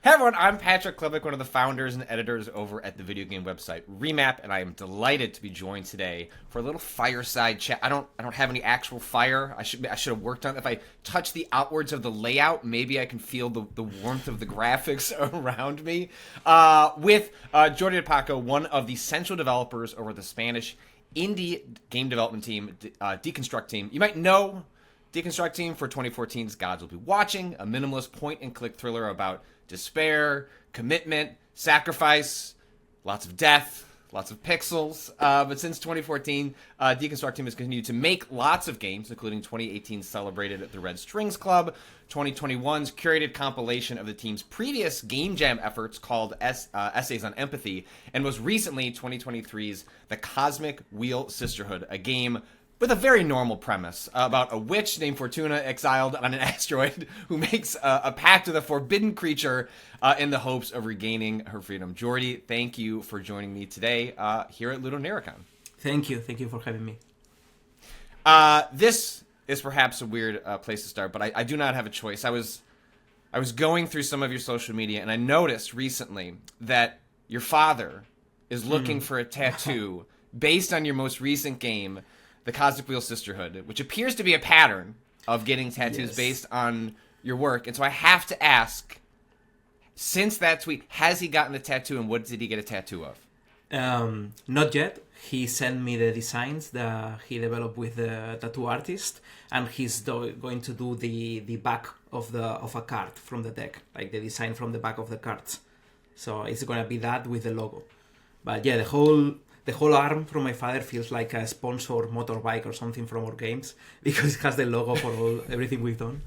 Hey everyone, I'm Patrick Klepek, one of the founders and editors over at the video game website Remap, and I am delighted to be joined today for a little fireside chat. I don't have any actual fire. I should have worked on it. If I touch the outwards of the layout, maybe I can feel the warmth of the graphics around me. With Jordi de Paco, one of the central developers over the Spanish indie game development team, Deconstructeam. You might know Deconstructeam for 2014's Gods Will Be Watching, a minimalist point-and-click thriller about despair, commitment, sacrifice, lots of death, lots of pixels. But since 2014, Deconstructeam has continued to make lots of games, including 2018's celebrated at the Red Strings Club, 2021's curated compilation of the team's previous game jam efforts called Essays on Empathy, and most recently 2023's The Cosmic Wheel Sisterhood, a game with a very normal premise about a witch named Fortuna exiled on an asteroid who makes a pact with a forbidden creature in the hopes of regaining her freedom. Jordi, thank you for joining me today here at LudoNarraCon. Thank you for having me. This is perhaps a weird place to start, but I do not have a choice. I was going through some of your social media, and I noticed recently that your father is looking for a tattoo based on your most recent game, The Cosmic Wheel Sisterhood, which appears to be a pattern of getting tattoos based on your work. And so I have to ask, since that tweet, has he gotten a tattoo, and what did he get a tattoo of? Not yet. He sent me the designs that he developed with the tattoo artist, and he's going to do the back of a card from the deck, like the design from the back of the cards. So it's going to be that with the logo. But yeah, the whole arm from my father feels like a sponsored motorbike or something from our games, because it has the logo for everything we've done.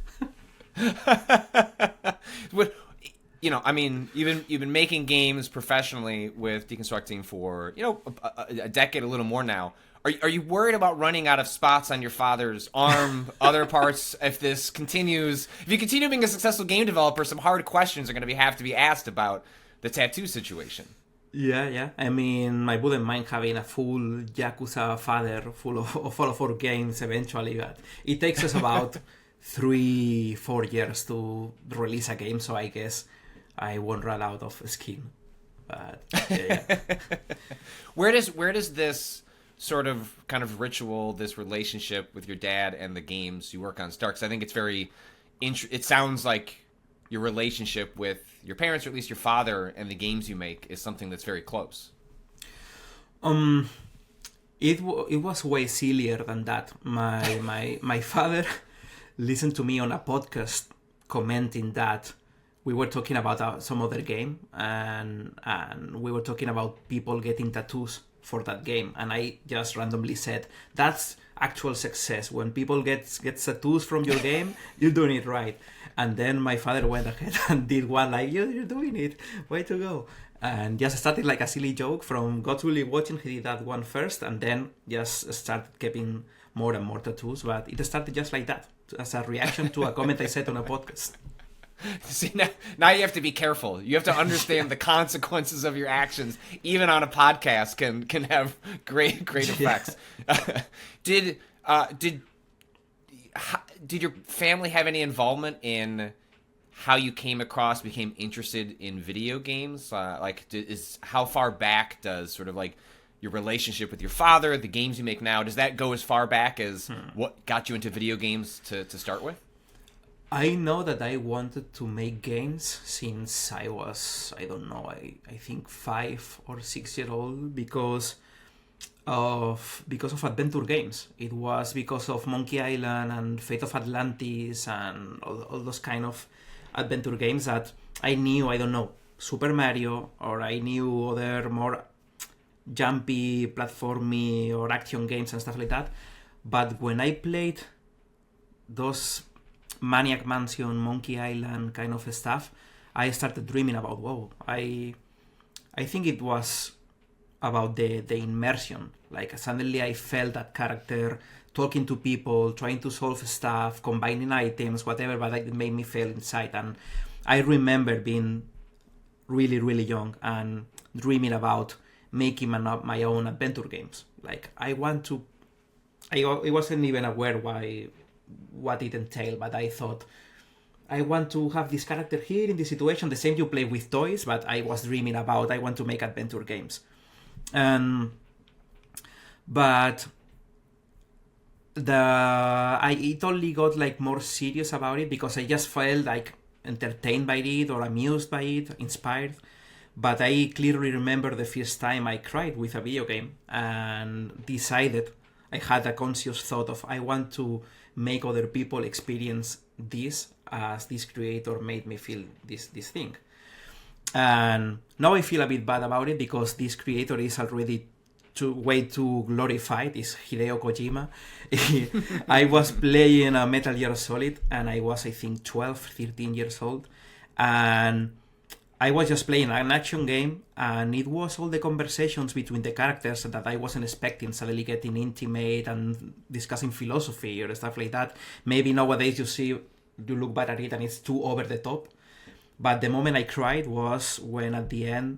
I mean, you've been making games professionally with Deconstructing for a decade, a little more now. Are you worried about running out of spots on your father's arm, other parts? If this continues, if you continue being a successful game developer, some hard questions are going to have to be asked about the tattoo situation. Yeah. I mean, I wouldn't mind having a full Yakuza father full of all of our games eventually, but it takes us about 3-4 years to release a game, so I guess I won't run out of skin. But yeah. Where does this sort of kind of ritual, this relationship with your dad and the games you work on start? Because I think it's very it sounds like your relationship with your parents, or at least your father, and the games you make is something that's very close. It was way sillier than that. My father listened to me on a podcast commenting that we were talking about some other game, and we were talking about people getting tattoos for that game, and I just randomly said, that's actual success. When people get tattoos from your game, you're doing it right. And then my father went ahead and did one, like, you're doing it, way to go. And just started like a silly joke from God's Will Be Watching. He did that one first, and then just started getting more and more tattoos. But it started just like that, as a reaction to a comment I said on a podcast. See, now you have to be careful. You have to understand the consequences of your actions, even on a podcast, can have great effects. Did your family have any involvement in how you became interested in video games? How far back does sort of like your relationship with your father, the games you make now, does that go as far back as what got you into video games to start with? I know that I wanted to make games since I was, I don't know, I think 5 or 6 years old, because of adventure games. It was because of Monkey Island and Fate of Atlantis and all those kind of adventure games that I knew, I don't know, Super Mario, or I knew other more jumpy, platformy or action games and stuff like that. But when I played those Maniac Mansion, Monkey Island kind of stuff, I started dreaming about, I think it was about the immersion. Like, suddenly I felt that character talking to people, trying to solve stuff, combining items, whatever, but it made me feel inside. And I remember being really, really young and dreaming about making my own adventure games. Like, I wasn't even aware what it entailed, but I thought I want to have this character here in this situation, the same you play with toys, but I was dreaming about, I want to make adventure games. But it only got like more serious about it because I just felt like entertained by it or amused by it, inspired. But I clearly remember the first time I cried with a video game and decided, I had a conscious thought of, I want to make other people experience this as this creator made me feel this thing. And now I feel a bit bad about it because this creator is already way too glorified. Is Hideo Kojima. I was playing a Metal Gear Solid and I was, I think, 12, 13 years old. And I was just playing an action game, and it was all the conversations between the characters that I wasn't expecting, suddenly getting intimate and discussing philosophy or stuff like that. Maybe nowadays you look back at it and it's too over the top. But the moment I cried was when at the end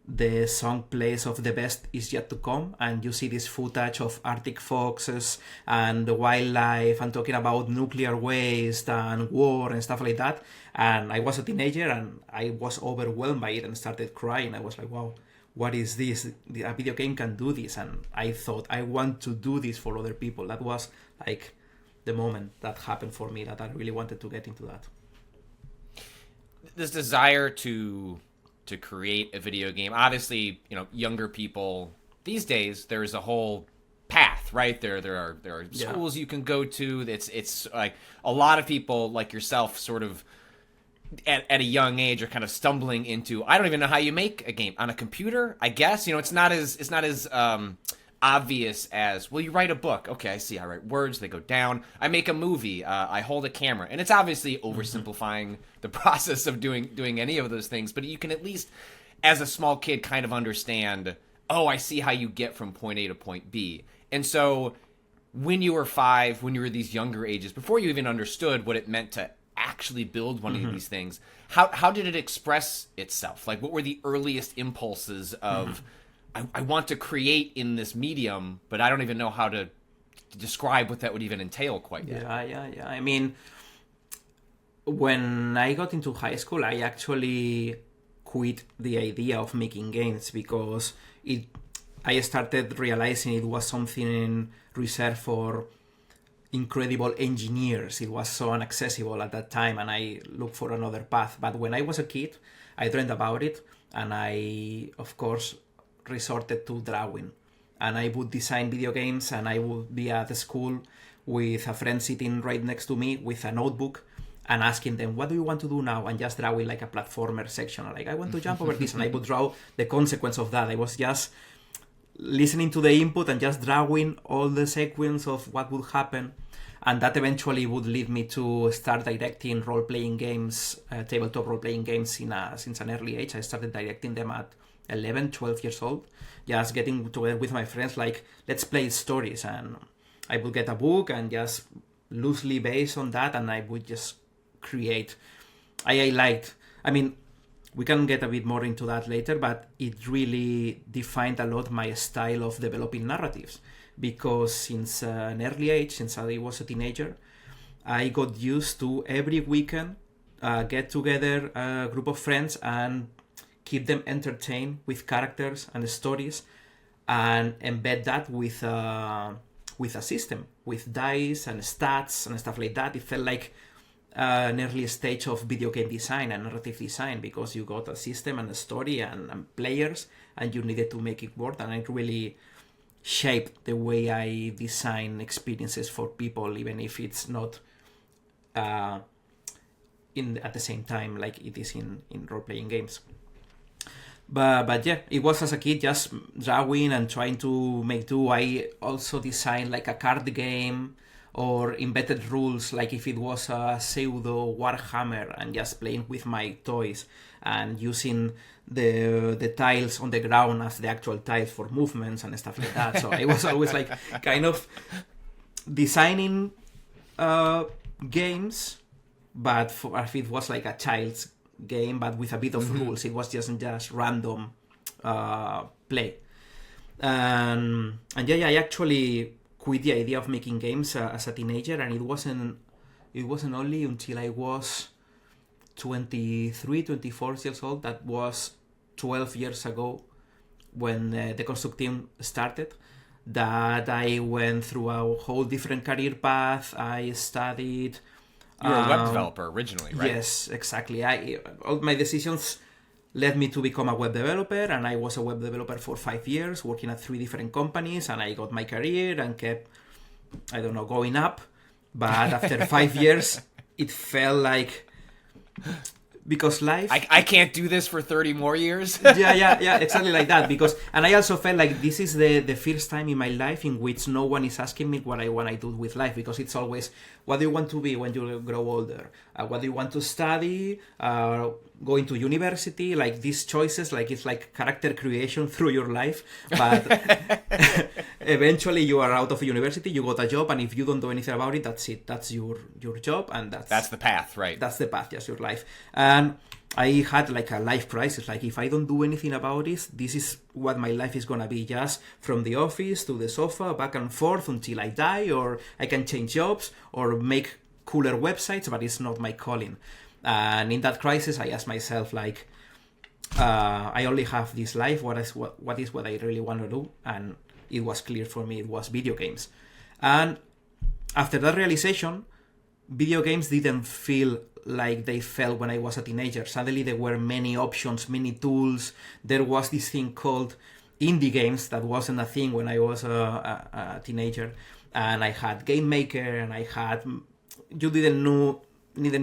the song plays of The Best Is Yet to Come, and you see this footage of Arctic foxes and the wildlife and talking about nuclear waste and war and stuff like that. And I was a teenager and I was overwhelmed by it and started crying. I was like, wow, what is this? A video game can do this. And I thought, I want to do this for other people. That was like the moment that happened for me, that I really wanted to get into that. This desire to create a video game, obviously, younger people these days, there's a whole path, right? There are schools you can go to. It's like a lot of people like yourself sort of at a young age are kind of stumbling into, I don't even know how you make a game on a computer, I guess. It's not as obvious as, well, you write a book. Okay, I see. I write words, they go down. I make a movie. I hold a camera. And it's obviously oversimplifying the process of doing any of those things. But you can at least, as a small kid, kind of understand, oh, I see how you get from point A to point B. And so when you were 5, when you were these younger ages, before you even understood what it meant to actually build one of these things, how did it express itself? Like, what were the earliest impulses of, I want to create in this medium, but I don't even know how to describe what that would even entail quite yet. Yeah. I mean, when I got into high school, I actually quit the idea of making games because I started realizing it was something reserved for incredible engineers. It was so inaccessible at that time, and I looked for another path. But when I was a kid, I dreamed about it, and I, of course, resorted to drawing. And I would design video games, and I would be at the school with a friend sitting right next to me with a notebook and asking them, what do you want to do now? And just drawing like a platformer section. Like, I want to jump over this. And I would draw the consequence of that. I was just listening to the input and just drawing all the sequence of what would happen. And that eventually would lead me to start directing role-playing games, tabletop role-playing games since an early age. I started directing them at 11, 12 years old, just getting together with my friends, like, let's play stories. And I would get a book and just loosely based on that, and I would just create. I mean, we can get a bit more into that later, but it really defined a lot my style of developing narratives, because since an early age, since I was a teenager, I got used to every weekend get together a group of friends and keep them entertained with characters and stories, and embed that with a system, with dice and stats and stuff like that. It felt like an early stage of video game design and narrative design, because you got a system and a story and players, and you needed to make it work. And it really shaped the way I design experiences for people, even if it's not at the same time like it is in role-playing games. But yeah, it was as a kid just drawing and trying to make do. I also designed like a card game or embedded rules, like if it was a pseudo Warhammer, and just playing with my toys and using the tiles on the ground as the actual tiles for movements and stuff like that. So I was always like kind of designing games, but if it was like a child's game, but with a bit of rules. It was just random play. And yeah, I actually quit the idea of making games as a teenager, and it wasn't only until I was 23, 24 years old. That was 12 years ago when the Deconstructeam started. That I went through a whole different career path. I studied. You were a web developer originally, right? Yes, exactly. All my decisions led me to become a web developer, and I was a web developer for 5 years, working at 3 different companies, and I got my career and kept, I don't know, going up. But after 5 years, it felt like, because life... I can't do this for 30 more years? yeah, exactly like that. And I also felt like this is the first time in my life in which no one is asking me what I want to do with life, because it's always, what do you want to be when you grow older? What do you want to study? Going to university? Like these choices, like it's like character creation through your life. But eventually you are out of university, you got a job, and if you don't do anything about it, that's it. That's your job, and that's the path, right? That's the path, just your life. And I had like a life crisis. Like, if I don't do anything about this is what my life is gonna be, just from the office to the sofa, back and forth until I die, or I can change jobs or make cooler websites, but it's not my calling. And in that crisis, I asked myself, like, I only have this life. What is what I really want to do? And it was clear for me, it was video games. And after that realization, video games didn't feel like they felt when I was a teenager. Suddenly there were many options, many tools. There was this thing called indie games that wasn't a thing when I was a teenager. And I had Game Maker, and I had... You didn't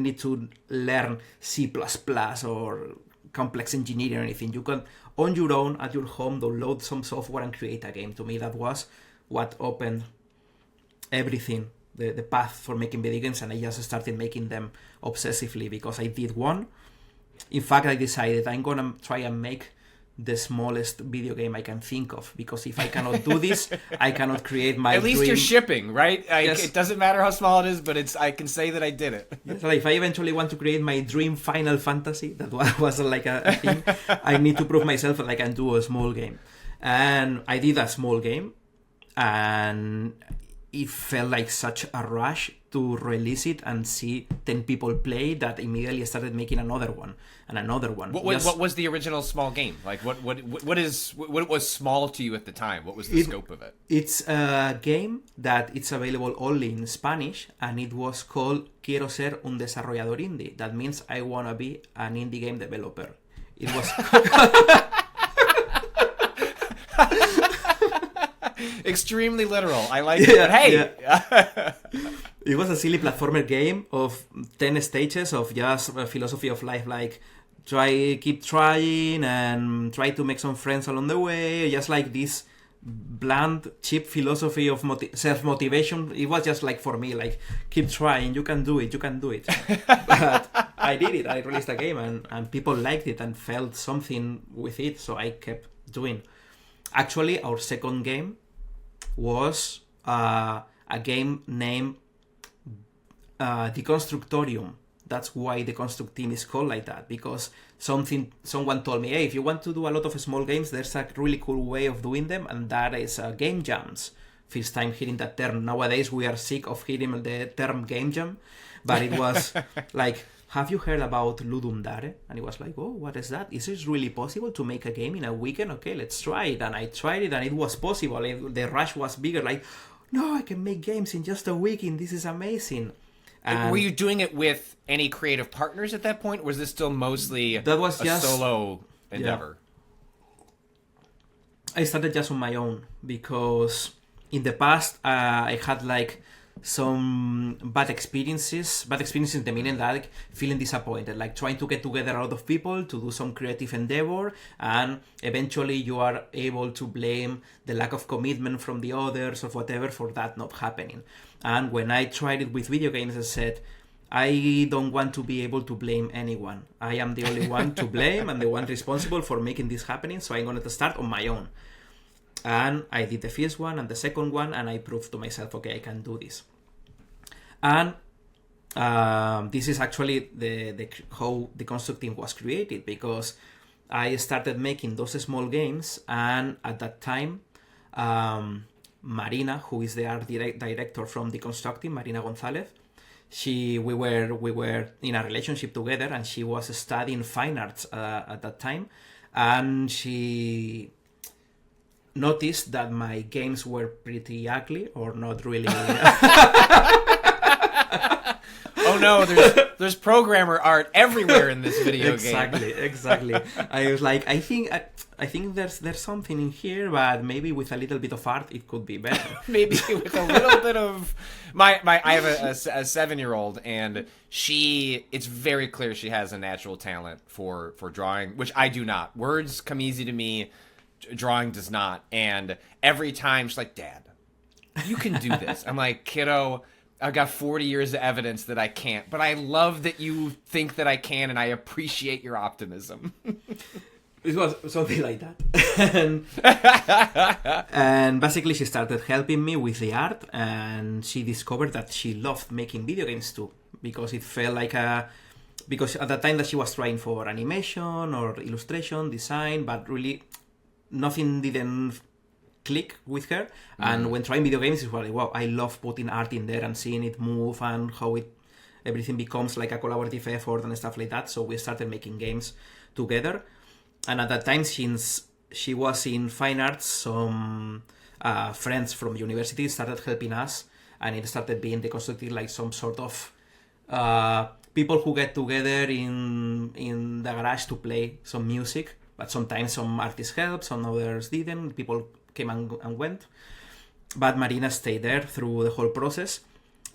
need to learn C++ or complex engineering or anything. You can, on your own, at your home, download some software and create a game. To me, that was what opened everything, the path for making video games, and I just started making them obsessively because I did one. In fact, I decided I'm gonna try and make the smallest video game I can think of, because if I cannot do this, I cannot create my At least dream. you're shipping, right? Yes. It doesn't matter how small it is, but I can say that I did it. Yes, like if I eventually want to create my dream Final Fantasy, that was like a thing, I need to prove myself that I can do a small game. And I did a small game, and it felt like such a rush to release it and see 10 people play that immediately started making another one and another one. What was the original small game? Like what was small to you at the time? What was the scope of it? It's a game that it's available only in Spanish, and it was called Quiero ser un desarrollador indie. That means I want to be an indie game developer. It was... Extremely literal. I like it. But hey, yeah. It was a silly platformer game of 10 stages of just a philosophy of life, like keep trying and try to make some friends along the way. Just like this bland, cheap philosophy of self-motivation. It was just like, for me, like, keep trying, you can do it. But I did it. I released a game, and people liked it and felt something with it, so I kept doing. Actually, our second game was a game named Deconstructeam. That's why the Deconstructeam is called like that, because someone told me, hey, if you want to do a lot of small games, there's a really cool way of doing them, and that is game jams. First time hearing that term. Nowadays we are sick of hearing the term game jam, but it was like, have you heard about LudoNarraCon? And it was like, oh, what is that? Is it really possible to make a game in a weekend? Okay, let's try it. And I tried it, and it was possible. The rush was bigger, like, no, I can make games in just a weekend. This is amazing. Were you doing it with any creative partners at that point? Or was this still mostly that was just solo endeavor? Yeah. I started just on my own, because in the past I had like some bad experiences in the meaning that, like, feeling disappointed, like trying to get together a lot of people to do some creative endeavor, and eventually you are able to blame the lack of commitment from the others or whatever for that not happening. And when I tried it with video games, I said, I don't want to be able to blame anyone. I am the only one to blame and the one responsible for making this happening, so I'm going to start on my own. And I did the first one and the second one, and I proved to myself, okay, I can do this. And this is actually how the Deconstructeam was created, because I started making those small games, and at that time, Marina, who is the art director from Deconstructeam, Marina Gonzalez, we were in a relationship together, and she was studying fine arts at that time, and she noticed that my games were pretty ugly or not really. Oh no, there's programmer art everywhere in this video game. Exactly. I was like, I think there's something in here, but maybe with a little bit of art, it could be better. Maybe with a little bit of I have a 7-year-old, and it's very clear she has a natural talent for drawing, which I do not. Words come easy to me, drawing does not. And every time she's like, "Dad, you can do this." I'm like, "Kiddo, I've got 40 years of evidence that I can't, but I love that you think that I can, and I appreciate your optimism." It was something like that. And basically she started helping me with the art, and she discovered that she loved making video games too, because it felt like because at the time that she was trying for animation or illustration, design, but really nothing didn't click with her. And when trying video games, it's like, wow, I love putting art in there and seeing it move and how everything becomes like a collaborative effort and stuff like that. So we started making games together. And at that time, since she was in fine arts, some friends from university started helping us, and it started being Deconstructeam like some sort of people who get together in the garage to play some music. But sometimes some artists helped, some others didn't. People came and went. But Marina stayed there through the whole process.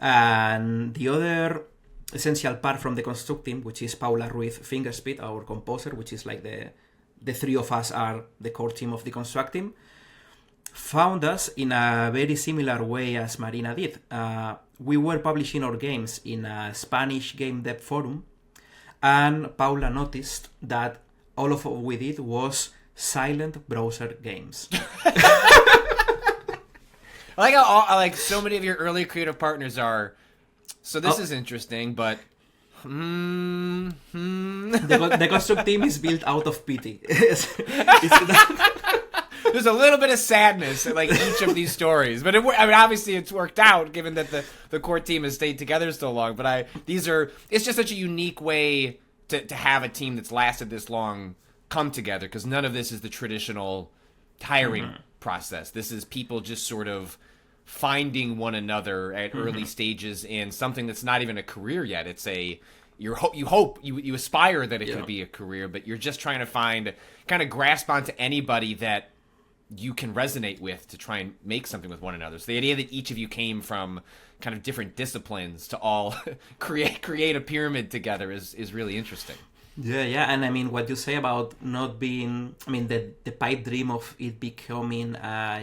And the other essential part from the Deconstructeam, which is Paula Ruiz Fingerspeed, our composer, which is like the three of us are the core team of the Deconstructeam, found us in a very similar way as Marina did. We were publishing our games in a Spanish game dev forum, and Paula noticed that all of what we did was silent browser games. I like how like so many of your early creative partners are. So this is interesting, but the Deconstructeam is built out of pity. There's a little bit of sadness in like each of these stories, but obviously it's worked out given that the core team has stayed together so long. But it's just such a unique way to have a team that's lasted this long come together, because none of this is the traditional hiring process. This is people just sort of finding one another at early stages in something that's not even a career yet. It's you aspire that it could be a career, but you're just trying to kind of grasp onto anybody that you can resonate with to try and make something with one another. So the idea that each of you came from kind of different disciplines to all create a pyramid together is really interesting. Yeah, and I mean, what you say about not being, I mean, the pipe dream of it becoming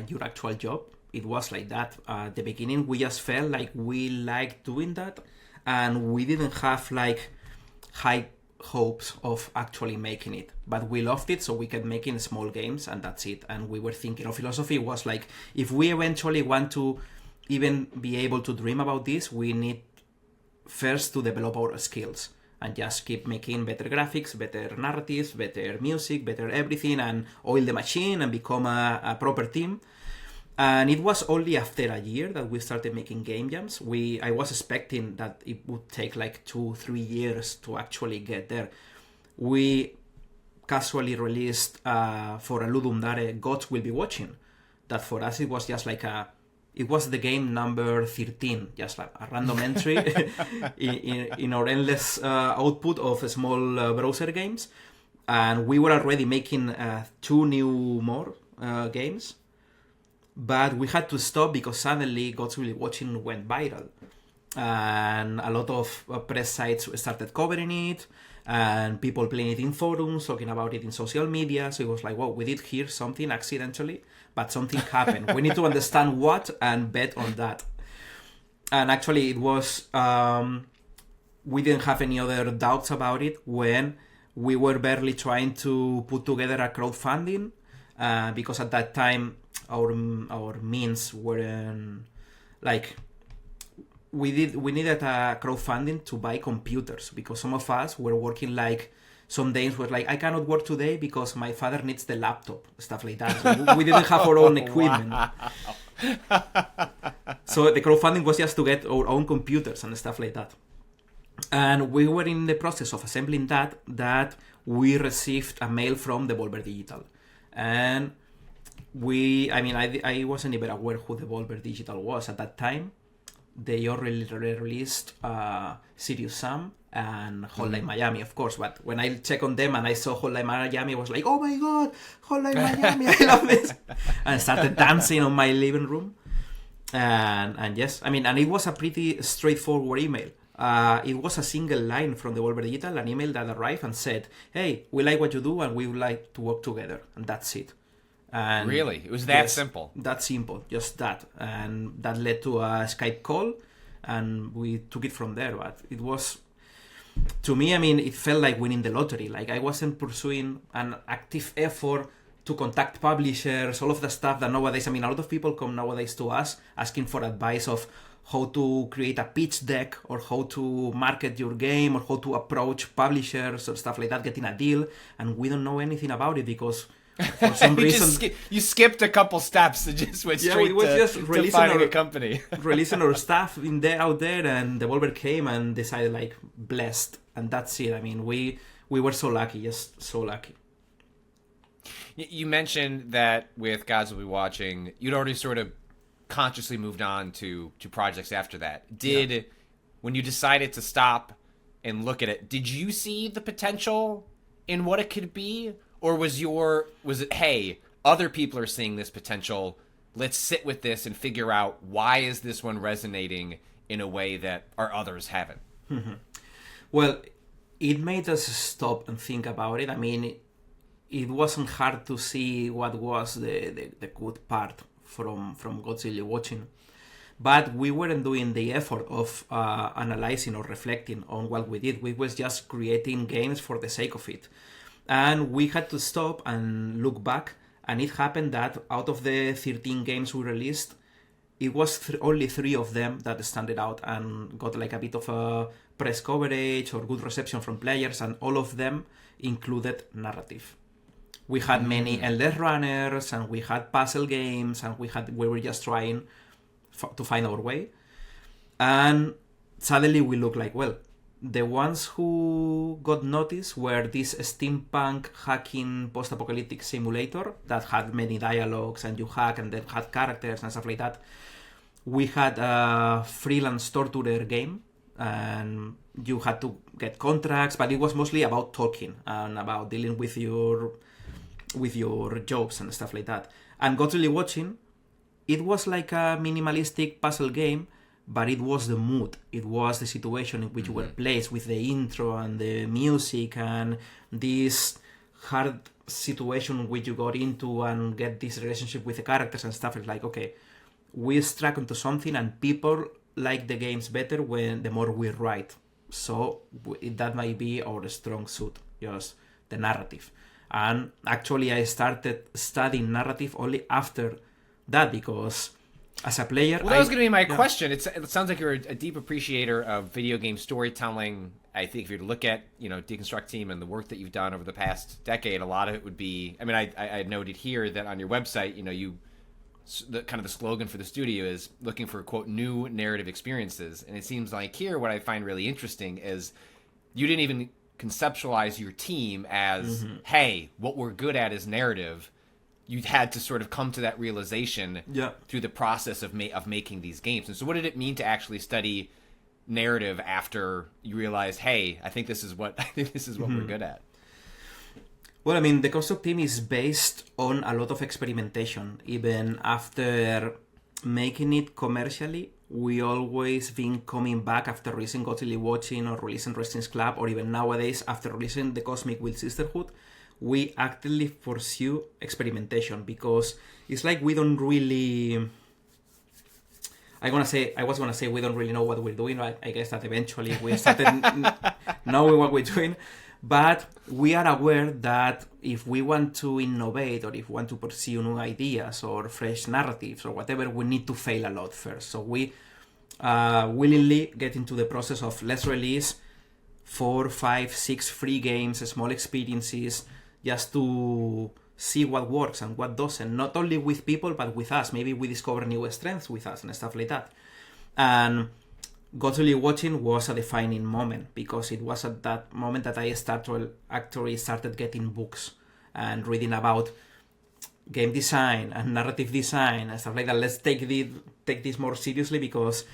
your actual job, it was like that. At the beginning, we just felt like we liked doing that, and we didn't have like high hopes of actually making it, but we loved it, so we kept making small games, and that's it. And we were thinking, our philosophy was like, if we eventually want to even be able to dream about this, we need first to develop our skills and just keep making better graphics, better narratives, better music, better everything, and oil the machine and become a proper team. And it was only after a year that we started making game jams. I was expecting that it would take like 2-3 years to actually get there. We casually released for a LudoNarraCon Gods Will Be Watching. That for us it was just like it was the game number 13, just like a random entry in our endless output of small browser games. And we were already making 2 more games. But we had to stop because suddenly Gods Will Be Watching went viral. And a lot of press sites started covering it, and people playing it in forums, talking about it in social media. So it was like, well, we did hear something accidentally, but something happened. We need to understand what and bet on that. And actually it was, we didn't have any other doubts about it when we were barely trying to put together a crowdfunding, because at that time our means weren't like, we needed a crowdfunding to buy computers, because some of us were working like, some days were like, I cannot work today because my father needs the laptop, stuff like that. So we didn't have our own equipment. So the crowdfunding was just to get our own computers and stuff like that. And we were in the process of assembling that we received a mail from Devolver Digital. And I wasn't even aware who Devolver Digital was at that time. They already released Serious Sam and Hotline Miami, of course. But when I checked on them and I saw Hotline Miami, I was like, oh my god, Hotline Miami, I love this. And I started dancing on my living room. And yes, and it was a pretty straightforward email. It was a single line from Devolver Digital, an email that arrived and said, hey, we like what you do and we would like to work together. And that's it. And really? It was that simple? That simple, just that. And that led to a Skype call and we took it from there. But it was, to me, it felt like winning the lottery. Like I wasn't pursuing an active effort to contact publishers, all of the stuff that nowadays, a lot of people come nowadays to us asking for advice of how to create a pitch deck or how to market your game or how to approach publishers or stuff like that, getting a deal. And we don't know anything about it because for some reason... you skipped a couple steps and just went straight to finding a company. Releasing our stuff out there, and Devolver came and decided, like, blessed. And that's it. We were so lucky, just so lucky. You mentioned that with Gods Will Be Watching, you'd already sort of consciously moved on to projects after that. When you decided to stop and look at it, did you see the potential in what it could be? Or was it, hey, other people are seeing this potential, let's sit with this and figure out why is this one resonating in a way that our others haven't? Mm-hmm. Well, it made us stop and think about it. It wasn't hard to see what was the good part from Godzilla Watching. But we weren't doing the effort of analyzing or reflecting on what we did. We was just creating games for the sake of it. And we had to stop and look back. And it happened that out of the 13 games we released, it was only 3 of them that stood out and got like a bit of a press coverage or good reception from players. And all of them included narrative. We had many endless runners and we had puzzle games and we were just trying to find our way. And suddenly we looked like, well, the ones who got noticed were this steampunk hacking post-apocalyptic simulator that had many dialogues and you hack and then had characters and stuff like that. We had a freelance torturer game and you had to get contracts, but it was mostly about talking and about dealing with your jokes and stuff like that. And Godzilla Watching, it was like a minimalistic puzzle game, but it was the mood. It was the situation in which you were placed with the intro and the music and this hard situation in which you got into and get this relationship with the characters and stuff. It's like, okay, we struck into something and people like the games better the more we write. So that might be our strong suit, just the narrative. And actually I started studying narrative only after that because as a player... Well, that was going to be my question. It sounds like you're a deep appreciator of video game storytelling. I think if you were to look at, Deconstructeam and the work that you've done over the past decade, a lot of it would be... I noted here that on your website, the slogan for the studio is looking for, quote, new narrative experiences. And it seems like here what I find really interesting is you didn't even conceptualize your team as, hey, what we're good at is narrative. You had to sort of come to that realization through the process of making these games. And so what did it mean to actually study narrative after you realized, hey, I think this is what we're good at? Well, the Deconstructeam is based on a lot of experimentation. Even after making it commercially, we always been coming back after releasing Godzilla Watching or releasing Resistance Club, or even nowadays after releasing the Cosmic Will Sisterhood. We actively pursue experimentation because it's like we don't really... I was gonna say we don't really know what we're doing. I guess that eventually we started knowing what we're doing. But we are aware that if we want to innovate or if we want to pursue new ideas or fresh narratives or whatever, we need to fail a lot first. So we willingly get into the process of let's release 4, 5, 6 free games, small experiences, just to see what works and what doesn't. Not only with people, but with us. Maybe we discover new strengths with us and stuff like that. And Godly Watching was a defining moment, because it was at that moment that I actually started getting books and reading about game design and narrative design and stuff like that. Let's take this more seriously, because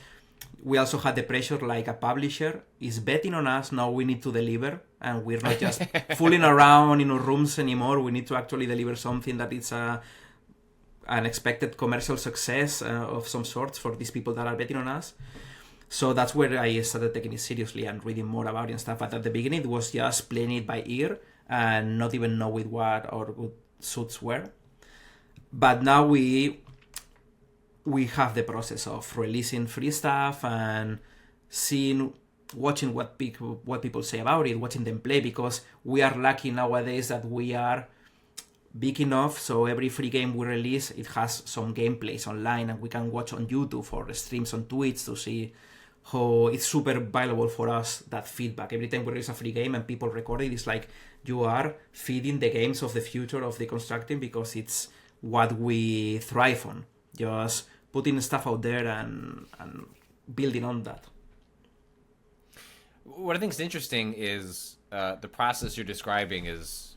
we also had the pressure, like a publisher is betting on us, now we need to deliver, and we're not just fooling around in our rooms anymore. We need to actually deliver something that is an expected commercial success of some sort for these people that are betting on us. So that's where I started taking it seriously and reading more about it and stuff. But at the beginning, it was just playing it by ear and not even knowing what our good suits were. But now we have the process of releasing free stuff and watching what people say about it, watching them play, because we are lucky nowadays that we are big enough, so every free game we release, it has some gameplays online, and we can watch on YouTube or streams on Twitch to see how it's super valuable for us, that feedback. Every time we release a free game and people record it, it's like you are feeding the games of the future of Deconstructeam, because it's what we thrive on. Just putting stuff out there and building on that. What I think is interesting is the process you're describing is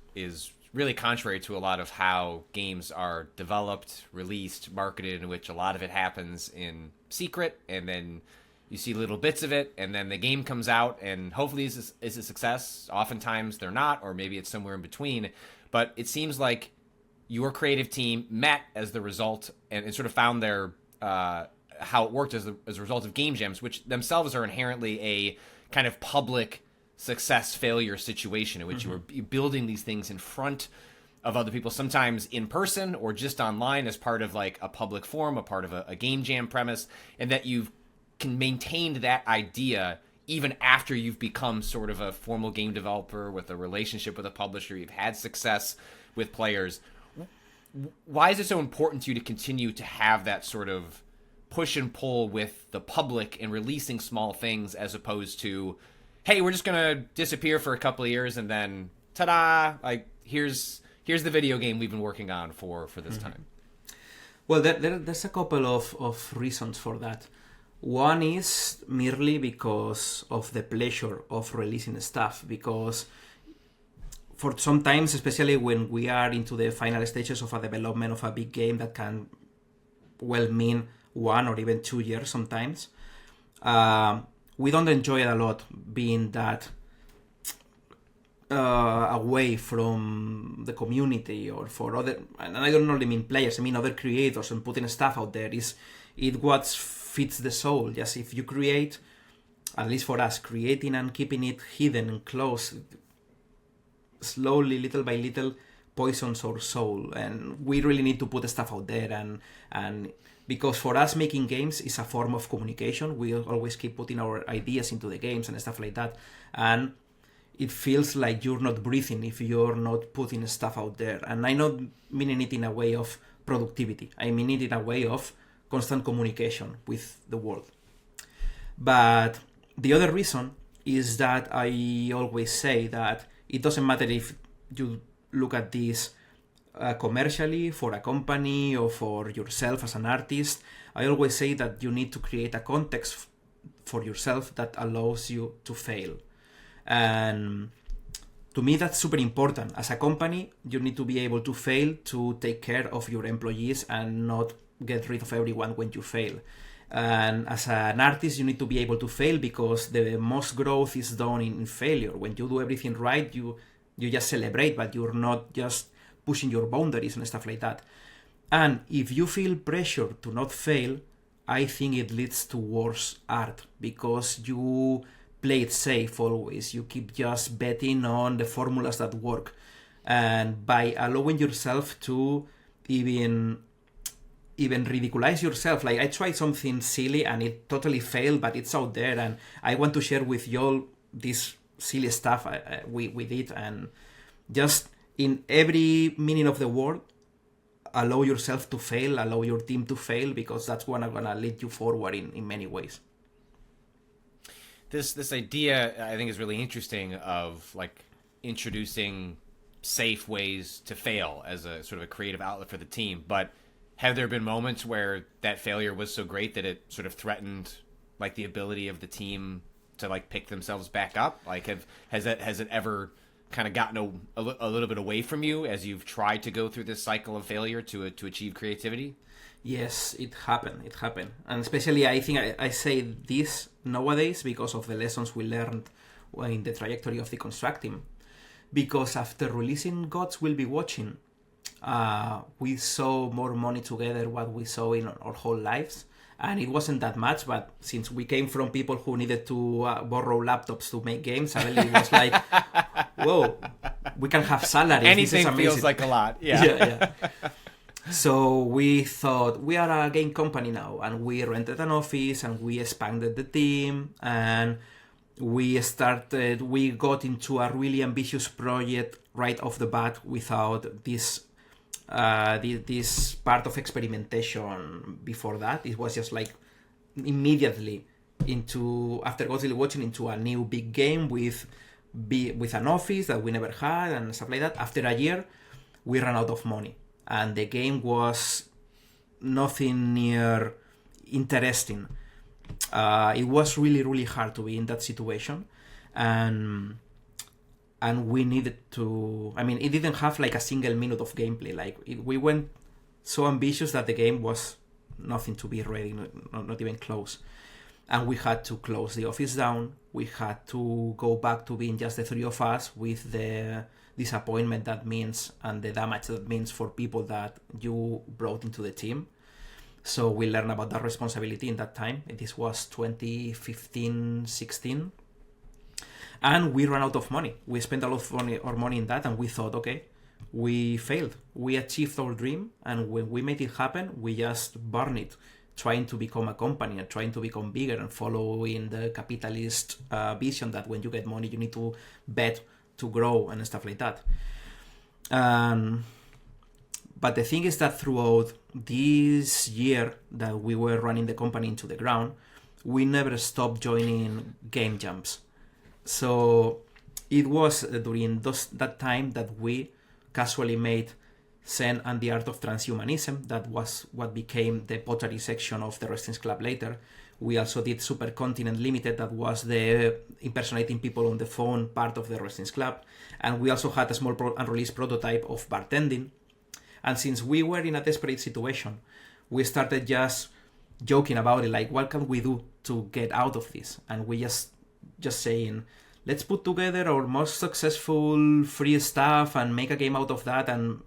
really contrary to a lot of how games are developed, released, marketed, in which a lot of it happens in secret, and then you see little bits of it, and then the game comes out, and hopefully is a success. Oftentimes they're not, or maybe it's somewhere in between. But it seems like your creative team met as the result, and sort of found their how it worked as a result of game jams, which themselves are inherently a kind of public success failure situation in which you were building these things in front of other people, sometimes in person or just online as part of like a public forum, a part of a game jam premise, and that you've can maintain that idea even after you've become sort of a formal game developer with a relationship with a publisher, you've had success with players. Why is it so important to you to continue to have that sort of push and pull with the public and releasing small things, as opposed to, hey, we're just gonna disappear for a couple of years and then ta-da, like here's the video game we've been working on for this time? Well, there's a couple of reasons for that. One is merely because of the pleasure of releasing stuff, because for sometimes, especially when we are into the final stages of a development of a big game that can well mean 1 or even 2 years sometimes, we don't enjoy it a lot being that away from the community or for other, and I don't only mean players, I mean other creators, and putting stuff out there. It what fits the soul. Just if you create, at least for us, creating and keeping it hidden and close, slowly, little by little, poisons our soul, and we really need to put stuff out there, and because for us making games is a form of communication. We always keep putting our ideas into the games and stuff like that, and it feels like you're not breathing if you're not putting stuff out there. And I not meaning it in a way of productivity, I mean it in a way of constant communication with the world. But the other reason is that I always say that it doesn't matter if you look at this commercially, for a company, or for yourself as an artist. I always say that you need to create a context for yourself that allows you to fail. And to me, that's super important. As a company, you need to be able to fail, to take care of your employees and not get rid of everyone when you fail. And as an artist, you need to be able to fail, because the most growth is done in failure. When you do everything right, you just celebrate, but you're not just pushing your boundaries and stuff like that. And if you feel pressure to not fail, I think it leads to worse art, because you play it safe always. You keep just betting on the formulas that work. And by allowing yourself to even ridiculize yourself, like I tried something silly and it totally failed, but it's out there, and I want to share with you all this silly stuff we did. And just in every meaning of the word, allow yourself to fail, allow your team to fail, because that's gonna lead you forward in many ways. This idea, I think, is really interesting, of like introducing safe ways to fail as a sort of a creative outlet for the team. But have there been moments where that failure was so great that it sort of threatened like the ability of the team to like pick themselves back up? Like, has it ever kind of gotten a little bit away from you as you've tried to go through this cycle of failure to achieve creativity? Yes, it happened. And especially, I think I say this nowadays because of the lessons we learned in the trajectory of Deconstructeam. Because after releasing Gods Will Be Watching, we saw more money together what we saw in our whole lives. And it wasn't that much, but since we came from people who needed to borrow laptops to make games, suddenly it was like, whoa, we can have salaries. Anything feels like a lot. Yeah. So we thought, we are a game company now, and we rented an office, and we expanded the team, and we got into a really ambitious project right off the bat without this part of experimentation before that. It was just like immediately after Gods Will Be Watching, into a new big game with an office that we never had and stuff like that. After a year, we ran out of money, and the game was nothing near interesting. It was really, really hard to be in that situation, and we needed to. I mean, it didn't have like a single minute of gameplay. Like we went so ambitious that the game was nothing to be ready, not even close. And we had to close the office down. We had to go back to being just the three of us, with the disappointment that means and the damage that means for people that you brought into the team. So we learned about that responsibility in that time. This was 2015-16. And we ran out of money. We spent a lot of money in that, and we thought, okay, we failed. We achieved our dream, and when we made it happen, we just burned it, trying to become a company and trying to become bigger and following the capitalist vision that when you get money, you need to bet to grow and stuff like that. But the thing is that throughout this year that we were running the company into the ground, we never stopped joining game jams. So it was during that time that we casually made Zen and the Art of Transhumanism. That was what became the pottery section of the Wrestling's Club later. We also did Supercontinent Limited, that was the impersonating people on the phone part of the Wrestling's Club. And we also had a small unreleased prototype of bartending. And since we were in a desperate situation, we started just joking about it, like, what can we do to get out of this? And we just saying, let's put together our most successful free stuff and make a game out of that, and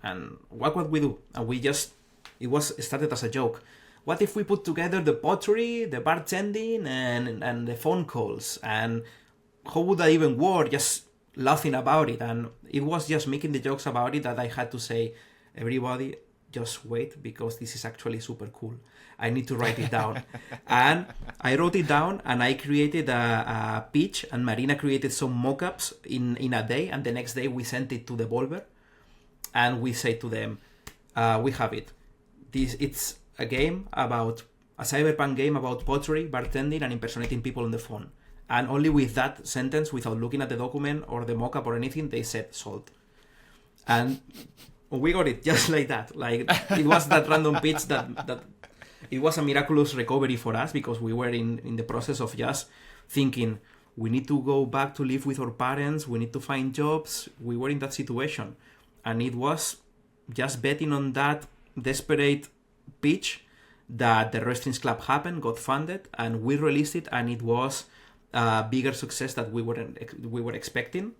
what would we do? And it started as a joke. What if we put together the pottery, the bartending, and the phone calls? And how would that even work? Just laughing about it. And it was just making the jokes about it that I had to say, everybody, just wait, because this is actually super cool. I need to write it down. And I wrote it down, and I created a pitch, and Marina created some mock-ups in a day, and the next day we sent it to Devolver, and we said to them, we have it. It's a cyberpunk game about pottery, bartending, and impersonating people on the phone. And only with that sentence, without looking at the document or the mock-up or anything, they said sold. And we got it just like that. Like, it was that random pitch that it was a miraculous recovery for us, because we were in the process of just thinking, we need to go back to live with our parents, we need to find jobs. We were in that situation, and it was just betting on that desperate pitch that the Wrestling's Club happened, got funded, and we released it, and it was a bigger success that we were expecting.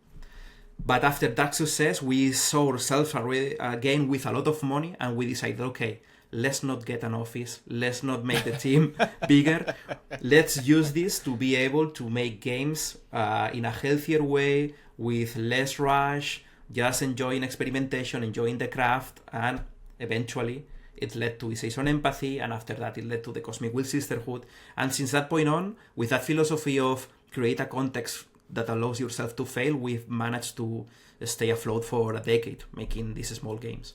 But after that success, we saw ourselves again with a lot of money, and we decided, okay, let's not get an office, let's not make the team bigger, let's use this to be able to make games in a healthier way, with less rush, just enjoying experimentation, enjoying the craft. And eventually it led to Essays on Empathy, and after that it led to the Cosmic Will Sisterhood. And since that point on, with that philosophy of create a context that allows yourself to fail, we've managed to stay afloat for a decade making these small games.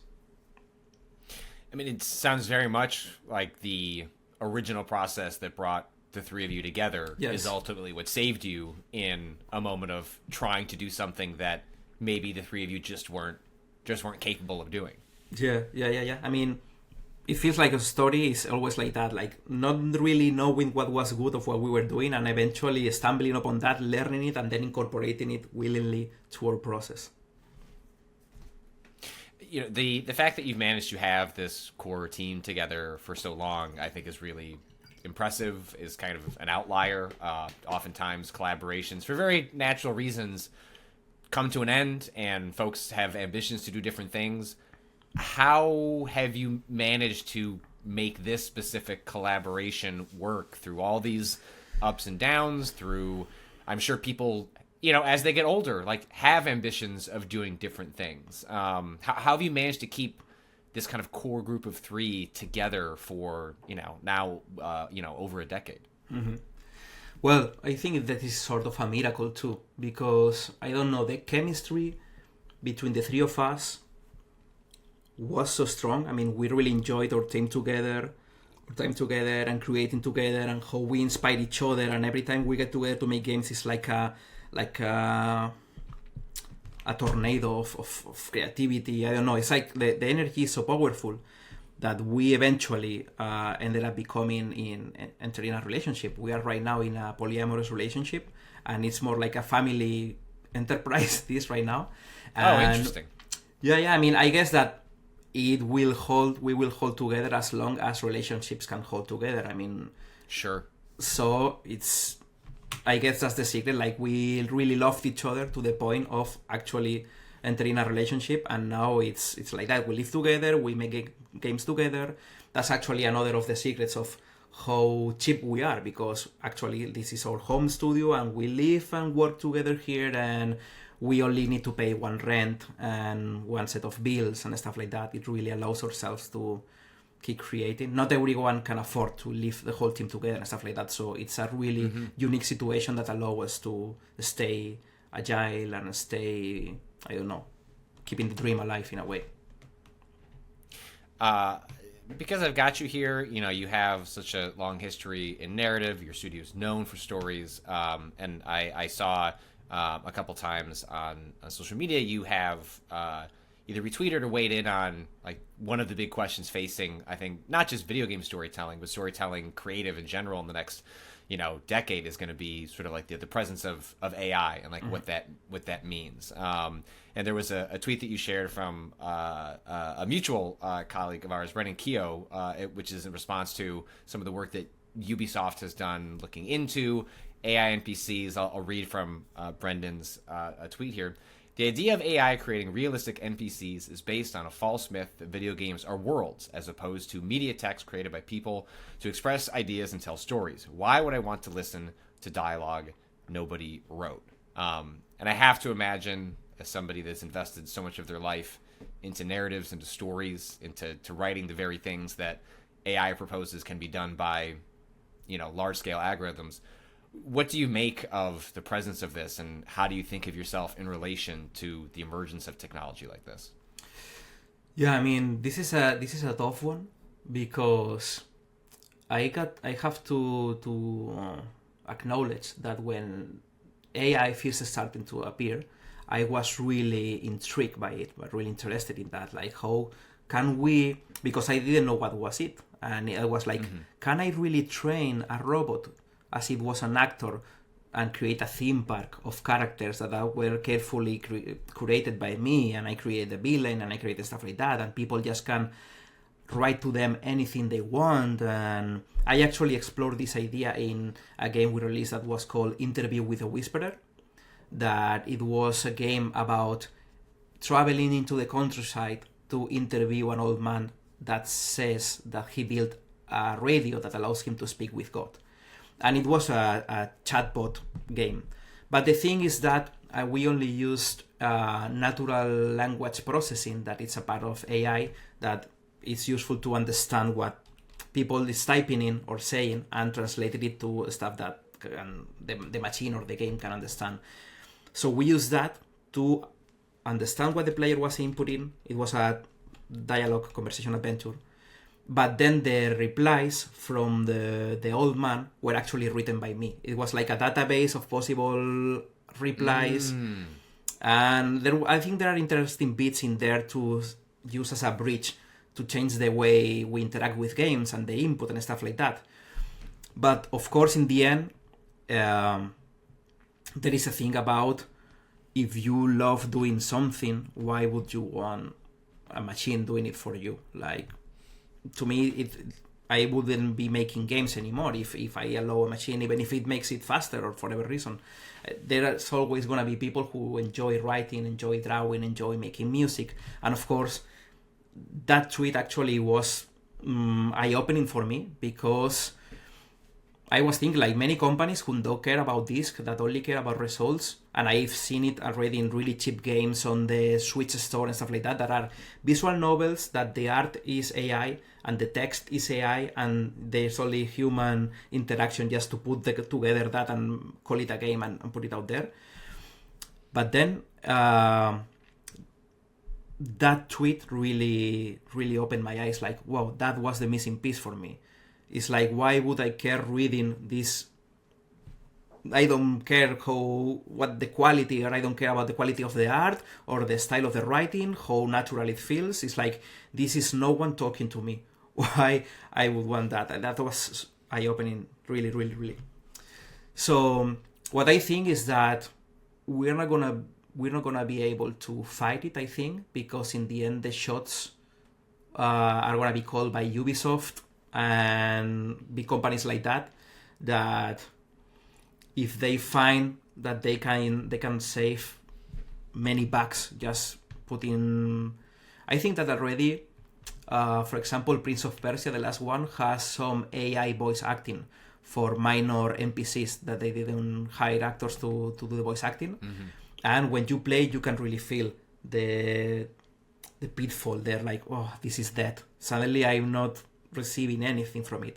I mean, it sounds very much like the original process that brought the three of you together is ultimately what saved you in a moment of trying to do something that maybe the three of you just weren't capable of doing. Yeah. I mean, it feels like a story is always like that, like not really knowing what was good of what we were doing, and eventually stumbling upon that, learning it, and then incorporating it willingly to our process. You know, the fact that you've managed to have this core team together for so long, I think, is really impressive. Is kind of an outlier. Oftentimes, collaborations, for very natural reasons, come to an end, and folks have ambitions to do different things. How have you managed to make this specific collaboration work through all these ups and downs? Through, I'm sure people, you know, as they get older, like, have ambitions of doing different things. How have you managed to keep this kind of core group of three together for, you know, now, over a decade? Mm-hmm. Well, I think that is sort of a miracle too, because I don't know, the chemistry between the three of us was so strong. I mean, we really enjoyed our time together and creating together, and how we inspire each other. And every time we get together to make games, it's like a tornado of creativity. I don't know. It's like the energy is so powerful that we eventually ended up entering a relationship. We are right now in a polyamorous relationship, and it's more like a family enterprise this right now. And interesting. Yeah. I mean, I guess that we will hold together as long as relationships can hold together. I mean, sure. So I guess that's the secret. Like, we really loved each other to the point of actually entering a relationship, and now it's like that. We live together, we make games together. That's actually another of the secrets of how cheap we are, because actually this is our home studio, and we live and work together here, and we only need to pay one rent and one set of bills and stuff like that. It really allows ourselves to keep creating. Not everyone can afford to live the whole team together and stuff like that. So it's a really unique situation that allows us to stay agile and stay, I don't know, keeping the dream alive in a way. Because I've got you here, you know, you have such a long history in narrative. Your studio's known for stories. And I saw a couple times on social media, you have either retweeted or weighed in on, like, one of the big questions facing, I think, not just video game storytelling, but storytelling creative in general in the next, decade is going to be sort of like the presence of AI and, like, what that means. And there was a tweet that you shared from a mutual colleague of ours, Brendan Keogh, which is in response to some of the work that Ubisoft has done looking into AI NPCs. I'll read from Brendan's tweet here. The idea of AI creating realistic NPCs is based on a false myth that video games are worlds, as opposed to media text created by people to express ideas and tell stories. Why would I want to listen to dialogue nobody wrote? And I have to imagine, as somebody that's invested so much of their life into narratives, into stories, into writing the very things that AI proposes can be done by, large-scale algorithms. What do you make of the presence of this, and how do you think of yourself in relation to the emergence of technology like this? Yeah, I mean, this is a tough one, because I have to acknowledge that when AI first started to appear, I was really intrigued by it, but really interested in that. Like, how can we? Because I didn't know what was it, and I was like, can I really train a robot as it was an actor and create a theme park of characters that were carefully curated by me, and I create the villain and I create stuff like that, and people just can write to them anything they want. And I actually explored this idea in a game we released that was called Interview with a Whisperer, that it was a game about traveling into the countryside to interview an old man that says that he built a radio that allows him to speak with God. And it was a chatbot game. But the thing is that we only used natural language processing, that it's a part of AI that is useful to understand what people is typing in or saying, and translated it to stuff that the machine or the game can understand. So we used that to understand what the player was inputting. It was a dialogue conversation adventure. But then the replies from the old man were actually written by me. It was like a database of possible replies. And I think there are interesting bits in there to use as a bridge to change the way we interact with games and the input and stuff like that. But of course, in the end, there is a thing about if you love doing something, why would you want a machine doing it for you? Like, to me, I wouldn't be making games anymore if I allow a machine, even if it makes it faster or for whatever reason. There's always going to be people who enjoy writing, enjoy drawing, enjoy making music. And of course, that tweet actually was eye-opening for me, because I was thinking, like, many companies who don't care about this, that only care about results, and I've seen it already in really cheap games on the Switch store and stuff like that, that are visual novels that the art is AI and the text is AI and there's only human interaction just to put together that and call it a game and put it out there. But then that tweet really, really opened my eyes, like, wow, that was the missing piece for me. It's like, why would I care reading this? I don't care what the quality, or I don't care about the quality of the art or the style of the writing, how natural it feels. It's like, this is no one talking to me. Why I would want that? And that was eye-opening, really, really, really. So what I think is that we're not gonna be able to fight it, I think, because in the end the shots are gonna be called by Ubisoft and big companies like that, that if they find that they can save many bucks just putting, I think that already, for example, Prince of Persia, the last one, has some AI voice acting for minor NPCs that they didn't hire actors to do the voice acting. Mm-hmm. And when you play, you can really feel the pitfall there, like, oh, this is dead. Suddenly I'm not receiving anything from it.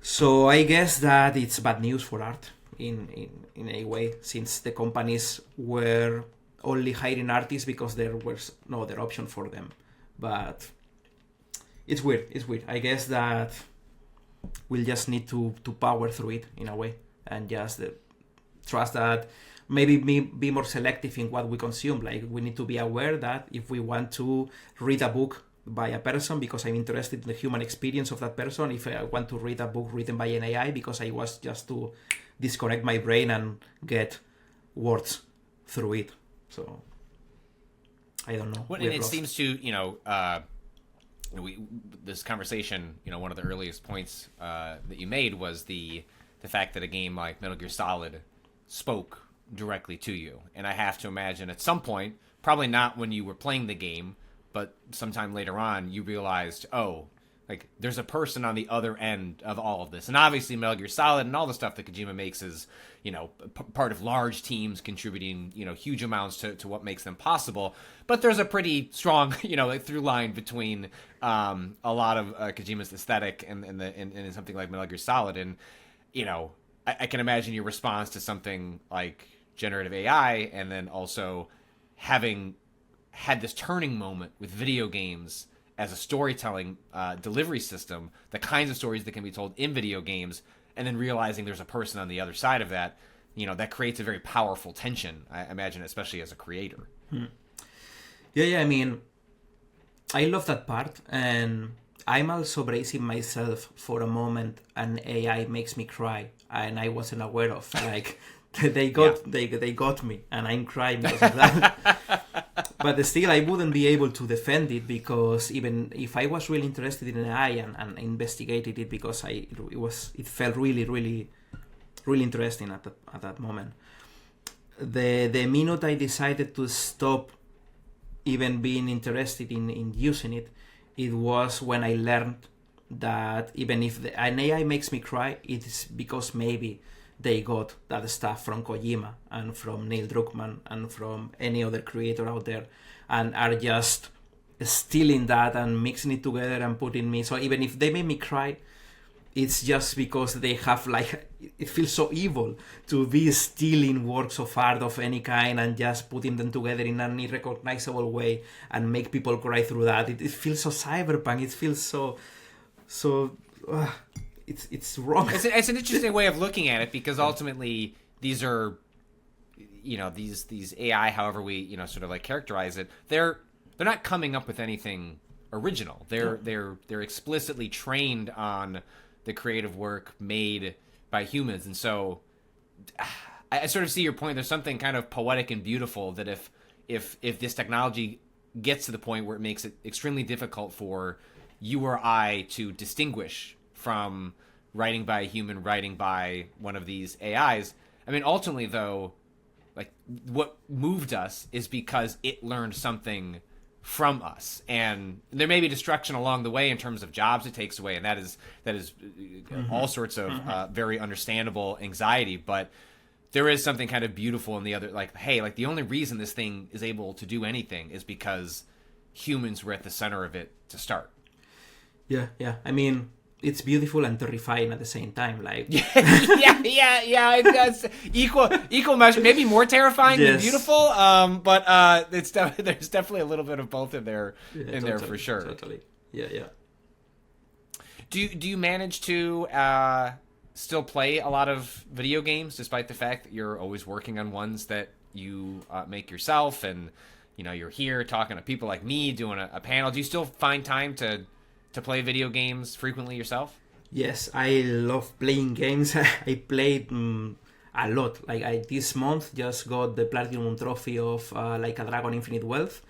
So I guess that it's bad news for art in a way, since the companies were only hiring artists because there was no other option for them. But it's weird. I guess that we'll just need to power through it in a way, and just trust that, maybe be more selective in what we consume. Like, we need to be aware that if we want to read a book by a person because I'm interested in the human experience of that person, if I want to read a book written by an AI because I was just to disconnect my brain and get words through it. So I don't know. Well, and it seems to, this conversation, one of the earliest points that you made was the fact that a game like Metal Gear Solid spoke directly to you. And I have to imagine at some point, probably not when you were playing the game, but sometime later on, you realized, oh, like, there's a person on the other end of all of this. And obviously Metal Gear Solid and all the stuff that Kojima makes is, part of large teams contributing, huge amounts to what makes them possible. But there's a pretty strong, through line between a lot of Kojima's aesthetic and something like Metal Gear Solid. And, I can imagine your response to something like generative AI, and then also having had this turning moment with video games as a storytelling delivery system, the kinds of stories that can be told in video games, and then realizing there's a person on the other side of that, that creates a very powerful tension, I imagine, especially as a creator. Yeah, I mean, I love that part, and I'm also bracing myself for a moment an AI makes me cry, and I wasn't aware of. Like, they got me, and I'm crying because of that. But still, I wouldn't be able to defend it, because even if I was really interested in AI and investigated it, because it felt really, really, really interesting at that moment. The minute I decided to stop even being interested in using it, it was when I learned that even if an AI makes me cry, it is because maybe they got that stuff from Kojima and from Neil Druckmann and from any other creator out there, and are just stealing that and mixing it together and putting me. So even if they made me cry, it's just because they have, like, it feels so evil to be stealing works of art of any kind and just putting them together in an irrecognizable way and make people cry through that. It feels so cyberpunk. It feels so it's wrong. It's an interesting way of looking at it, because ultimately these are, these AI, however we sort of like characterize it, they're not coming up with anything original. They're explicitly trained on the creative work made by humans, and so I sort of see your point. There's something kind of poetic and beautiful that if this technology gets to the point where it makes it extremely difficult for you or I to distinguish from writing by a human, writing by one of these AIs. I mean, ultimately, though, like what moved us is because it learned something from us, and there may be destruction along the way in terms of jobs it takes away, and that is all sorts of very understandable anxiety. But there is something kind of beautiful in the other, like, hey, like the only reason this thing is able to do anything is because humans were at the center of it to start. Yeah. I mean, it's beautiful and terrifying at the same time. Like, yeah. It's equal measure, maybe more terrifying than beautiful. But there's definitely a little bit of both in there, there for sure. Totally. Yeah. Do you manage to still play a lot of video games despite the fact that you're always working on ones that you make yourself, and you're here talking to people like me doing a panel? Do you still find time to play video games frequently yourself? Yes, I love playing games. I played a lot. Like I this month just got the platinum trophy of Like a Dragon Infinite Wealth,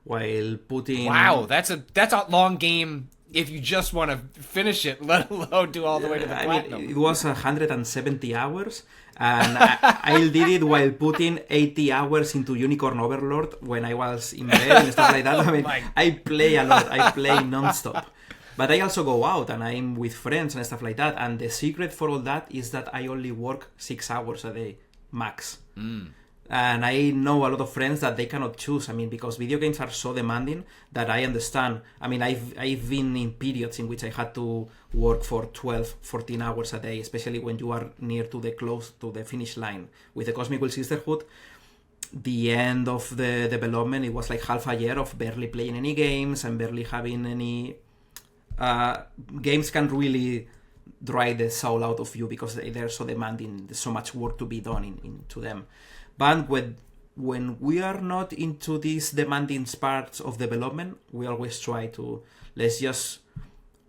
while putting. Wow, that's a long game. If you just want to finish it, let alone do all the way to the platinum. I mean, it was 170 hours, and I did it while putting 80 hours into Unicorn Overlord when I was in bed and stuff like that. I mean, I play a lot. I play non-stop. But I also go out and I'm with friends and stuff like that. And the secret for all that is that I only work 6 hours a day, max. And I know a lot of friends that they cannot choose. I mean, because video games are so demanding that I understand. I mean, I've been in periods in which I had to work for 12, 14 hours a day, especially when you are near to the finish line. With the Cosmic Will Sisterhood, the end of the development, it was like half a year of barely playing any games and barely having any... games can really dry the soul out of you because they're so demanding. There's so much work to be done into them. But when we are not into these demanding parts of development, we always try to, let's just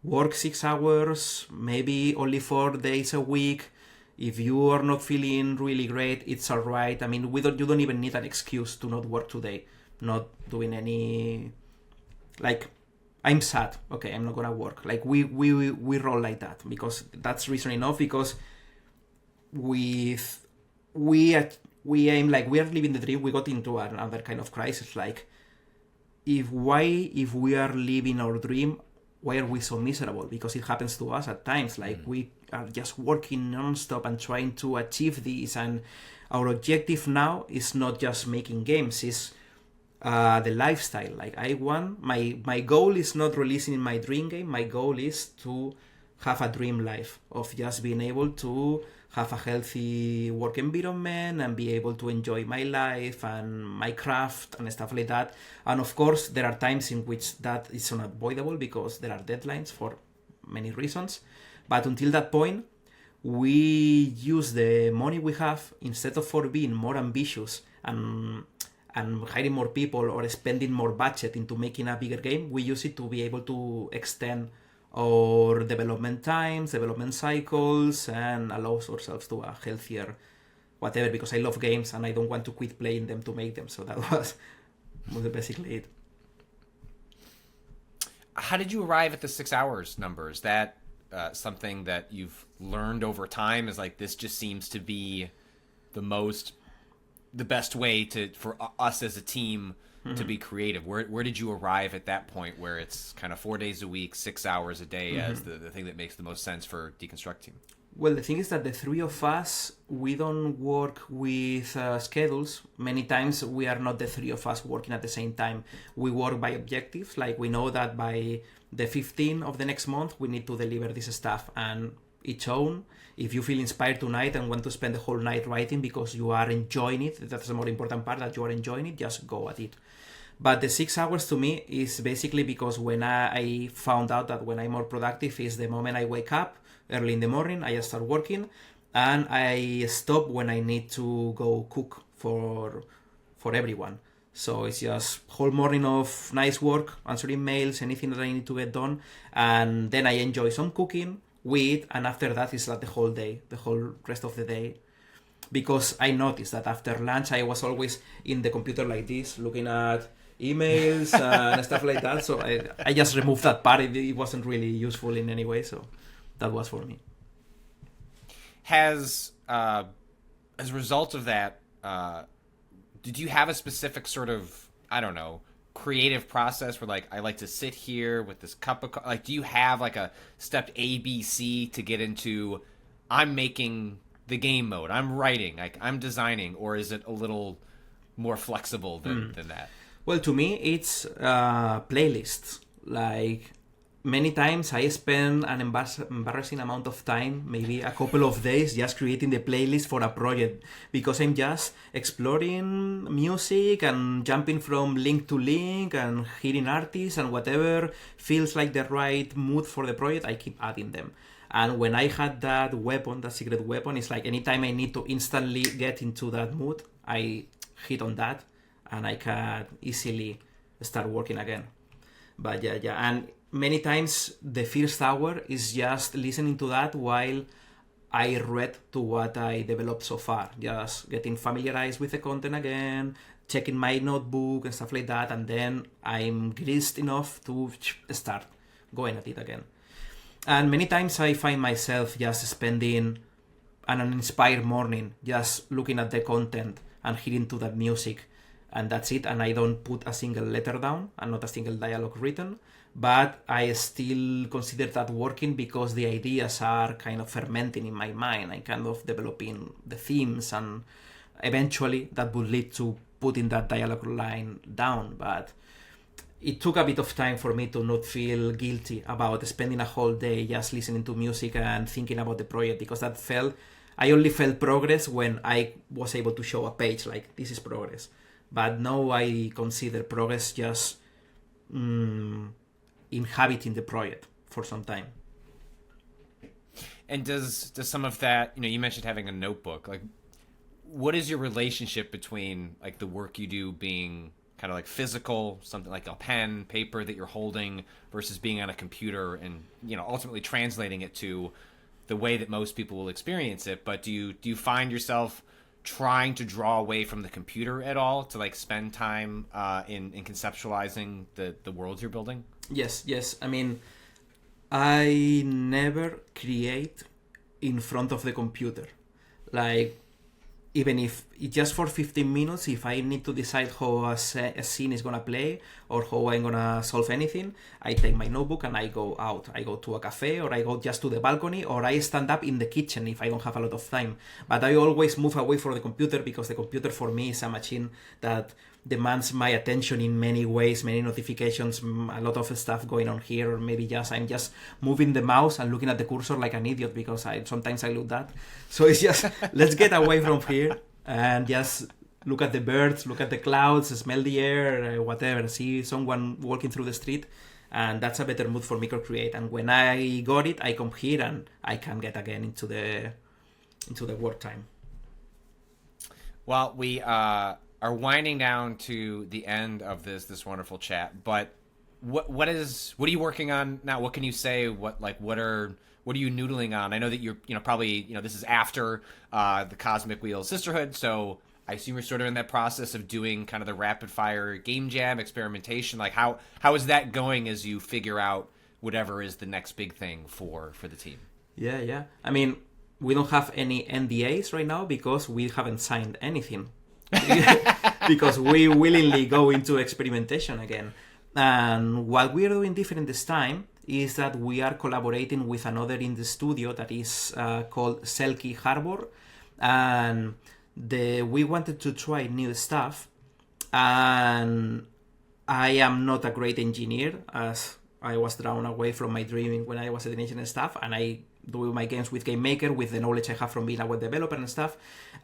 work 6 hours, maybe only 4 days a week. If you are not feeling really great, it's all right. I mean, you don't even need an excuse to not work today. Not doing any, like, I'm sad. Okay, I'm not gonna work. Like we roll like that because that's reason enough. Because we aim, like, we are living the dream. We got into another kind of crisis. Like, if we are living our dream, why are we so miserable? Because it happens to us at times. Like we are just working non-stop and trying to achieve this, and our objective now is not just making games. It's the lifestyle. Like I want my goal is not releasing my dream game. My goal is to have a dream life of just being able to have a healthy work environment and be able to enjoy my life and my craft and stuff like that. And of course, there are times in which that is unavoidable because there are deadlines for many reasons. But until that point, we use the money we have, instead of for being more ambitious and hiring more people or spending more budget into making a bigger game, we use it to be able to extend our development times, development cycles, and allows ourselves to a healthier whatever, because I love games and I don't want to quit playing them to make them. So that was basically it. How did you arrive at the 6 hours number? Is that something that you've learned over time? Is like, this just seems to be the best way for us as a team to be creative? Where did you arrive at that point where it's kind of 4 days a week, 6 hours a day as the thing that makes the most sense for Deconstructeam? Well, the thing is that the three of us, we don't work with schedules. Many times we are not the three of us working at the same time. We work by objectives. Like, we know that by the 15th of the next month, we need to deliver this stuff, and each own. If you feel inspired tonight and want to spend the whole night writing because you are enjoying it, that's the more important part, that you are enjoying it, just go at it. But the 6 hours to me is basically because when I found out that when I'm more productive is the moment I wake up early in the morning, I start working, and I stop when I need to go cook for everyone. So it's just whole morning of nice work, answering mails, anything that I need to get done, and then I enjoy some cooking with, and after that it's like the whole day, the whole rest of the day. Because I noticed that after lunch I was always in the computer like this, looking at emails and stuff like that. So I just removed that part. It wasn't really useful in any way. So that was for me. Has as a result of that, did you have a specific sort of, I don't know, creative process where like I like to sit here with this cup of like, do you have like a step A, B, C to get into? I'm making the game mode, I'm writing, like I'm designing, or is it a little more flexible than that? Well, to me, it's playlists. Like many times, I spend an embarrassing amount of time, maybe a couple of days, just creating the playlist for a project because I'm just exploring music and jumping from link to link and hearing artists and whatever feels like the right mood for the project. I keep adding them. And when I had that weapon, that secret weapon, it's like anytime I need to instantly get into that mood, I hit on that and I can easily start working again. But yeah. And many times the first hour is just listening to that while I read to what I developed so far. Just getting familiarized with the content again, checking my notebook and stuff like that. And then I'm greased enough to start going at it again. And many times I find myself just spending an uninspired morning just looking at the content and hearing to that music. And that's it. And I don't put a single letter down and not a single dialogue written. But I still consider that working because the ideas are kind of fermenting in my mind. I'm kind of developing the themes, and eventually that would lead to putting that dialogue line down. But it took a bit of time for me to not feel guilty about spending a whole day just listening to music and thinking about the project, because I only felt progress when I was able to show a page like this is progress. But now I consider progress just inhabiting the project for some time. And does some of that, you mentioned having a notebook, like what is your relationship between like the work you do being kind of like physical, something like a pen, paper that you're holding, versus being on a computer and, ultimately translating it to the way that most people will experience it? But do you find yourself trying to draw away from the computer at all to like spend time in conceptualizing the worlds you're building? Yes. I mean, I never create in front of the computer. Like, even if it's just for 15 minutes, if I need to decide how a scene is going to play or how I'm going to solve anything, I take my notebook and I go out. I go to a cafe, or I go just to the balcony, or I stand up in the kitchen if I don't have a lot of time. But I always move away from the computer because the computer for me is a machine that demands my attention in many ways, many notifications, a lot of stuff going on here, or maybe I'm just moving the mouse and looking at the cursor like an idiot because sometimes I look that. So it's just, let's get away from here and just look at the birds, look at the clouds, smell the air, whatever, see someone walking through the street, and that's a better mood for me to create. And when I got it, I come here and I can get again into the work time. Well, we are winding down to the end of this wonderful chat, but what are you working on now? What can you say? What are you noodling on? I know that you're probably this is after the Cosmic Wheel Sisterhood, so I assume you're sort of in that process of doing kind of the rapid fire game jam experimentation. Like how is that going as you figure out whatever is the next big thing for the team? Yeah. I mean, we don't have any NDAs right now because we haven't signed anything. Because we willingly go into experimentation again. And what we are doing different this time is that we are collaborating with another in the studio that is called Selkie Harbor, and we wanted to try new stuff. And I am not a great engineer, as I was drawn away from my dreaming when I was a teenager and stuff, and I do my games with Game Maker with the knowledge I have from being a web developer and stuff,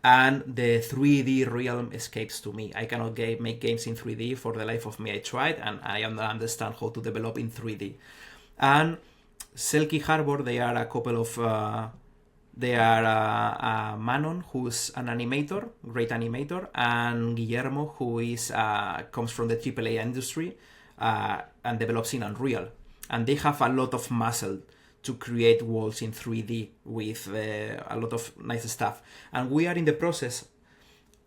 and the 3D realm escapes to me. I cannot make games in 3D for the life of me. I tried, and I don't understand how to develop in 3D. And Selkie Harbor, they are a couple of They are Manon, who's an animator, great animator, and Guillermo, who is comes from the AAA industry and develops in Unreal. And they have a lot of muscle to create worlds in 3D with a lot of nice stuff. And we are in the process,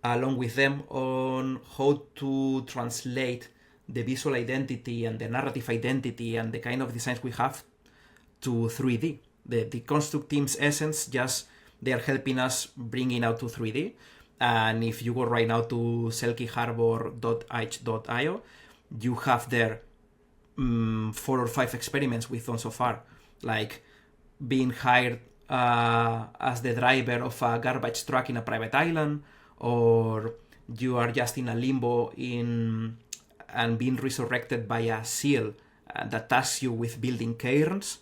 along with them, on how to translate the visual identity and the narrative identity and the kind of designs we have to 3D. The Deconstructeam's essence, just they are helping us bring it out to 3D. And if you go right now to selkieharbor.itch.io, you have there 4 or 5 experiments we've done so far, like being hired as the driver of a garbage truck in a private island, or you are just in a limbo and being resurrected by a seal that tasks you with building cairns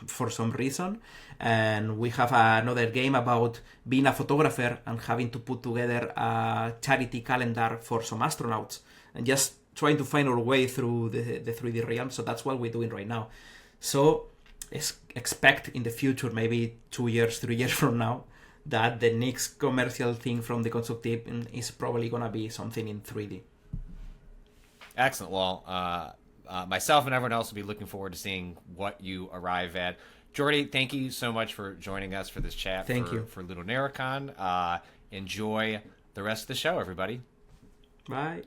for some reason. And we have another game about being a photographer and having to put together a charity calendar for some astronauts, and just trying to find our way through the 3D realm. So that's what we're doing right now. So expect in the future, maybe 2 years, 3 years from now, that the next commercial thing from the Deconstructeam is probably going to be something in 3D. Excellent. Well, myself and everyone else will be looking forward to seeing what you arrive at. Jordi, thank you so much for joining us for this chat. Thank you. For LudoNarraCon. Enjoy the rest of the show, everybody. Bye.